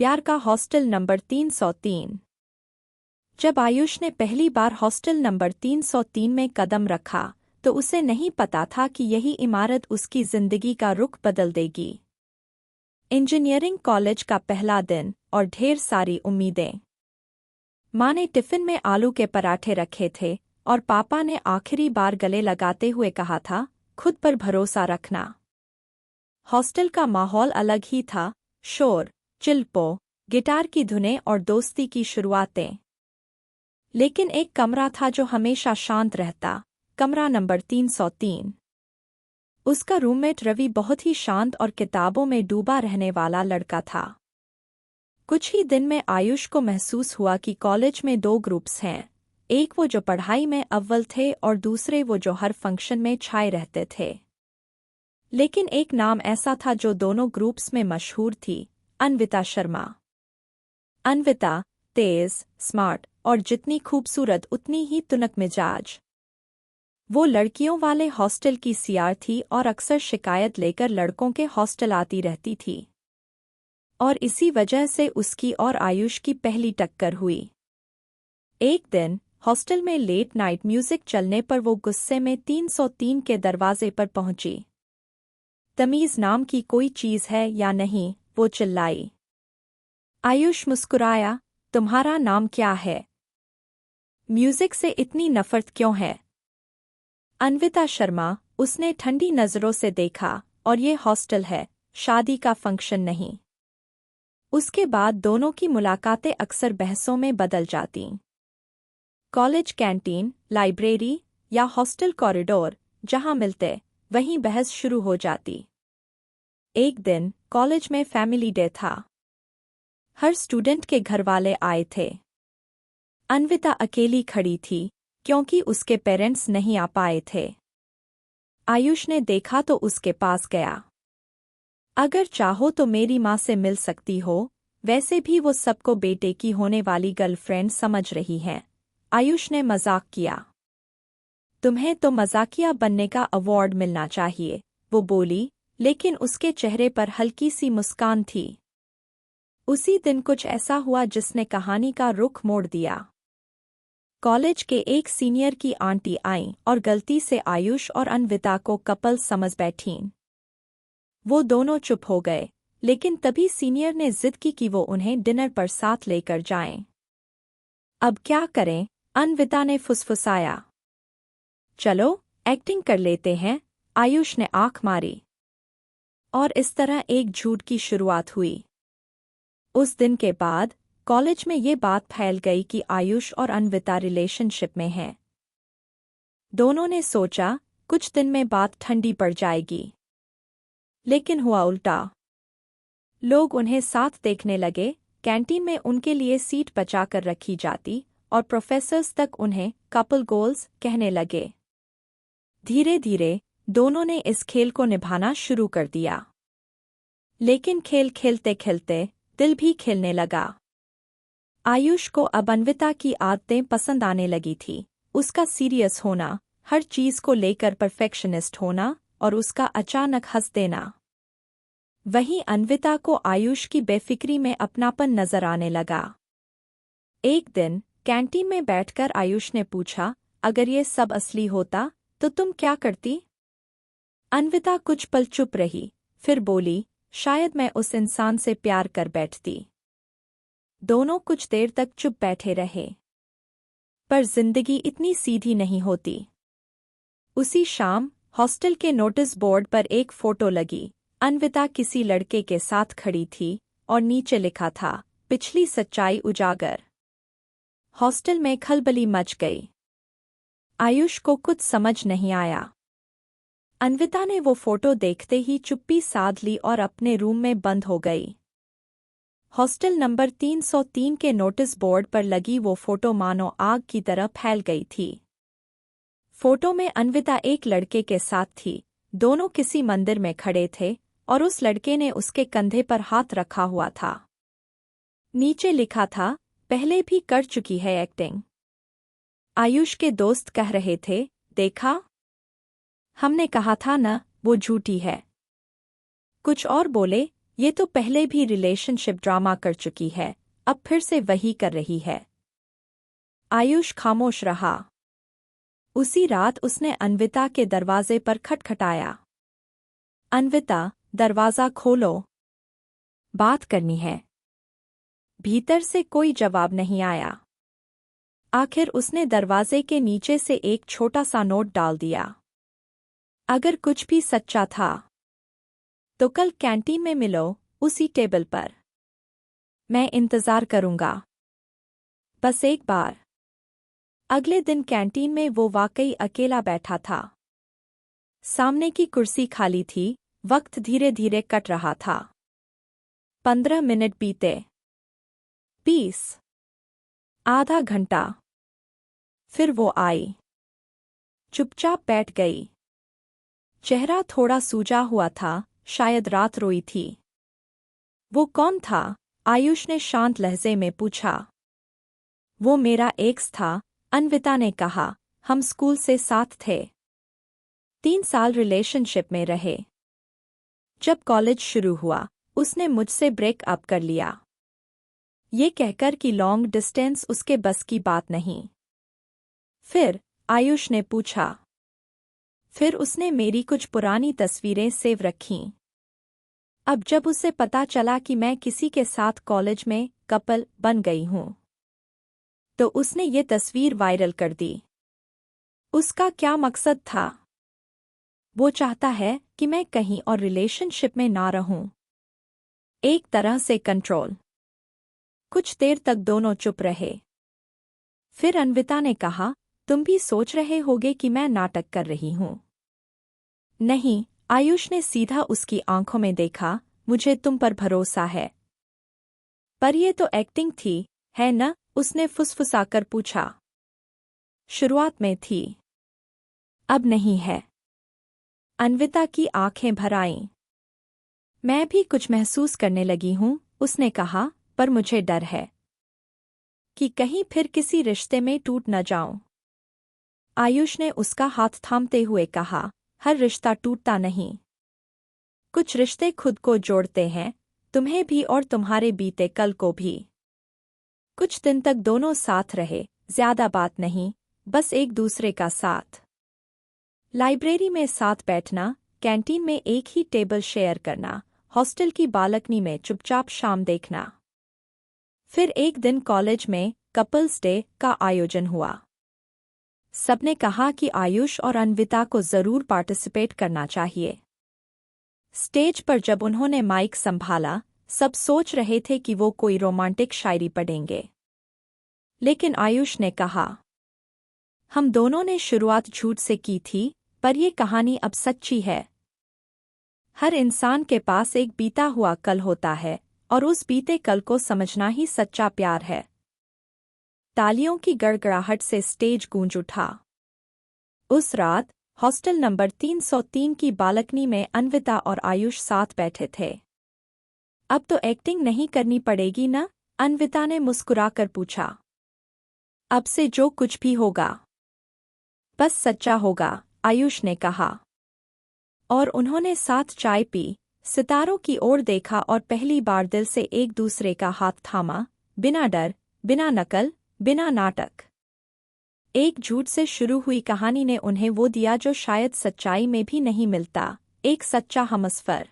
प्यार का hostel number 303। जब आयुष ने पहली बार हॉस्टल नंबर 303 में कदम रखा तो उसे नहीं पता था कि यही इमारत उसकी जिंदगी का रुख बदल देगी। इंजीनियरिंग कॉलेज का पहला दिन और ढेर सारी उम्मीदें। माँ ने टिफिन में आलू के पराठे रखे थे और पापा ने आखिरी बार गले लगाते हुए कहा था, खुद पर भरोसा रखना। हॉस्टल का माहौल अलग ही था, शोर, चिल्पो, गिटार की धुनें और दोस्ती की शुरुआतें। लेकिन एक कमरा था जो हमेशा शांत रहता, कमरा नंबर 303। उसका रूममेट रवि बहुत ही शांत और किताबों में डूबा रहने वाला लड़का था। कुछ ही दिन में आयुष को महसूस हुआ कि कॉलेज में दो ग्रुप्स हैं, एक वो जो पढ़ाई में अव्वल थे और दूसरे वो जो हर फंक्शन में छाए रहते थे। लेकिन एक नाम ऐसा था जो दोनों ग्रुप्स में मशहूर थी, अन्विता शर्मा। अन्विता, तेज, स्मार्ट और जितनी खूबसूरत उतनी ही तुनक मिजाज। वो लड़कियों वाले हॉस्टल की सीआर थी और अक्सर शिकायत लेकर लड़कों के हॉस्टल आती रहती थी। और इसी वजह से उसकी और आयुष की पहली टक्कर हुई। एक दिन हॉस्टल में लेट नाइट म्यूजिक चलने पर वो गुस्से में 303 के दरवाजे पर पहुंची। तमीज नाम की कोई चीज है या नहीं, वो चिल्लाई। आयुष मुस्कुराया, तुम्हारा नाम क्या है? म्यूजिक से इतनी नफरत क्यों है? अन्विता शर्मा, उसने ठंडी नजरों से देखा, और ये हॉस्टल है, शादी का फंक्शन नहीं। उसके बाद दोनों की मुलाकातें अक्सर बहसों में बदल जातीं। कॉलेज कैंटीन, लाइब्रेरी या हॉस्टल कॉरिडोर, जहां मिलते वहीं बहस शुरू हो जाती। एक दिन कॉलेज में फैमिली डे था। हर स्टूडेंट के घर वाले आए थे। अन्विता अकेली खड़ी थी क्योंकि उसके पेरेंट्स नहीं आ पाए थे। आयुष ने देखा तो उसके पास गया। अगर चाहो तो मेरी माँ से मिल सकती हो, वैसे भी वो सबको बेटे की होने वाली गर्लफ्रेंड समझ रही हैं। आयुष ने मजाक किया। तुम्हें तो मजाकिया बनने का अवार्ड मिलना चाहिए, वो बोली, लेकिन उसके चेहरे पर हल्की सी मुस्कान थी। उसी दिन कुछ ऐसा हुआ जिसने कहानी का रुख मोड़ दिया। कॉलेज के एक सीनियर की आंटी आईं और गलती से आयुष और अन्विता को कपल समझ बैठीं। वो दोनों चुप हो गए, लेकिन तभी सीनियर ने जिद की कि वो उन्हें डिनर पर साथ लेकर जाएं। अब क्या करें? अन्विता ने फुसफुसाया। चलो, एक्टिंग कर लेते हैं, आयुष ने आंख मारी। और इस तरह एक झूठ की शुरुआत हुई। उस दिन के बाद कॉलेज में ये बात फैल गई कि आयुष और अन्विता रिलेशनशिप में हैं। दोनों ने सोचा कुछ दिन में बात ठंडी पड़ जाएगी। लेकिन हुआ उल्टा। लोग उन्हें साथ देखने लगे, कैंटीन में उनके लिए सीट बचाकर रखी जाती और प्रोफेसर्स तक उन्हें कपल गोल्स कहने लगे। धीरे धीरे दोनों ने इस खेल को निभाना शुरू कर दिया। लेकिन खेल खेलते खेलते दिल भी खेलने लगा। आयुष को अब अन्विता की आदतें पसंद आने लगी थी, उसका सीरियस होना, हर चीज को लेकर परफेक्शनिस्ट होना और उसका अचानक हंस देना। वहीं अन्विता को आयुष की बेफिक्री में अपनापन नजर आने लगा। एक दिन कैंटीन में बैठकर आयुष ने पूछा, अगर ये सब असली होता तो तुम क्या करती? अन्विता कुछ पल चुप रही, फिर बोली, शायद मैं उस इंसान से प्यार कर बैठती। दोनों कुछ देर तक चुप बैठे रहे। पर जिंदगी इतनी सीधी नहीं होती। उसी शाम हॉस्टल के नोटिस बोर्ड पर एक फोटो लगी। अन्विता किसी लड़के के साथ खड़ी थी और नीचे लिखा था, पिछली सच्चाई उजागर। हॉस्टल में खलबली मच गई। आयुष को कुछ समझ नहीं आया। अन्विता ने वो फोटो देखते ही चुप्पी साध ली और अपने रूम में बंद हो गई। हॉस्टल नंबर 303 के नोटिस बोर्ड पर लगी वो फोटो मानो आग की तरह फैल गई थी। फोटो में अन्विता एक लड़के के साथ थी, दोनों किसी मंदिर में खड़े थे और उस लड़के ने उसके कंधे पर हाथ रखा हुआ था। नीचे लिखा था, पहले भी कर चुकी है एक्टिंग। आयुष के दोस्त कह रहे थे, देखा? हमने कहा था न, वो झूठी है। कुछ और बोले, ये तो पहले भी रिलेशनशिप ड्रामा कर चुकी है, अब फिर से वही कर रही है। आयुष खामोश रहा। उसी रात उसने अन्विता के दरवाजे पर खटखटाया। अन्विता, दरवाजा खोलो, बात करनी है। भीतर से कोई जवाब नहीं आया। आखिर उसने दरवाजे के नीचे से एक छोटा सा नोट डाल दिया। अगर कुछ भी सच्चा था तो कल कैंटीन में मिलो, उसी टेबल पर। मैं इंतजार करूंगा, बस एक बार। अगले दिन कैंटीन में वो वाकई अकेला बैठा था। सामने की कुर्सी खाली थी, वक्त धीरे धीरे कट रहा था। 15 मिनट बीते, 20, आधा घंटा। फिर वो आई, चुपचाप बैठ गई। चेहरा थोड़ा सूजा हुआ था, शायद रात रोई थी। वो कौन था? आयुष ने शांत लहजे में पूछा। वो मेरा एक्स था, अन्विता ने कहा। हम स्कूल से साथ थे, 3 साल रिलेशनशिप में रहे। जब कॉलेज शुरू हुआ उसने मुझसे ब्रेकअप कर लिया, ये कहकर कि लॉन्ग डिस्टेंस उसके बस की बात नहीं। फिर? आयुष ने पूछा। फिर उसने मेरी कुछ पुरानी तस्वीरें सेव रखीं। अब जब उसे पता चला कि मैं किसी के साथ कॉलेज में कपल बन गई हूं, तो उसने ये तस्वीर वायरल कर दी। उसका क्या मकसद था? वो चाहता है कि मैं कहीं और रिलेशनशिप में ना रहूं। एक तरह से कंट्रोल। कुछ देर तक दोनों चुप रहे। फिर अन्विता ने कहा, तुम भी सोच रहे होगे कि मैं नाटक कर रही हूं। नहीं, आयुष ने सीधा उसकी आंखों में देखा, मुझे तुम पर भरोसा है। पर ये तो एक्टिंग थी, है न? उसने फुसफुसाकर पूछा। शुरुआत में थी, अब नहीं है। अन्विता की आंखें भर आईं। मैं भी कुछ महसूस करने लगी हूं, उसने कहा, पर मुझे डर है कि कहीं फिर किसी रिश्ते में टूट न जाऊं। आयुष ने उसका हाथ थामते हुए कहा, हर रिश्ता टूटता नहीं। कुछ रिश्ते खुद को जोड़ते हैं, तुम्हें भी और तुम्हारे बीते कल को भी। कुछ दिन तक दोनों साथ रहे, ज्यादा बात नहीं, बस एक दूसरे का साथ। लाइब्रेरी में साथ बैठना, कैंटीन में एक ही टेबल शेयर करना, हॉस्टल की बालकनी में चुपचाप शाम देखना। फिर एक दिन कॉलेज में कपल्स डे का आयोजन हुआ। सबने कहा कि आयुष और अन्विता को जरूर पार्टिसिपेट करना चाहिए। स्टेज पर जब उन्होंने माइक संभाला, सब सोच रहे थे कि वो कोई रोमांटिक शायरी पढ़ेंगे। लेकिन आयुष ने कहा, हम दोनों ने शुरुआत झूठ से की थी, पर ये कहानी अब सच्ची है। हर इंसान के पास एक बीता हुआ कल होता है, और उस बीते कल को समझना ही सच्चा प्यार है। तालियों की गड़गड़ाहट से स्टेज गूंज उठा। उस रात हॉस्टल नंबर 303 की बालकनी में अन्विता और आयुष साथ बैठे थे। अब तो एक्टिंग नहीं करनी पड़ेगी ना? अन्विता ने मुस्कुराकर पूछा। अब से जो कुछ भी होगा बस सच्चा होगा, आयुष ने कहा। और उन्होंने साथ चाय पी, सितारों की ओर देखा और पहली बार दिल से एक दूसरे का हाथ थामा, बिना डर, बिना नकल, बिना नाटक। एक झूठ से शुरू हुई कहानी ने उन्हें वो दिया जो शायद सच्चाई में भी नहीं मिलता, एक सच्चा हमसफर।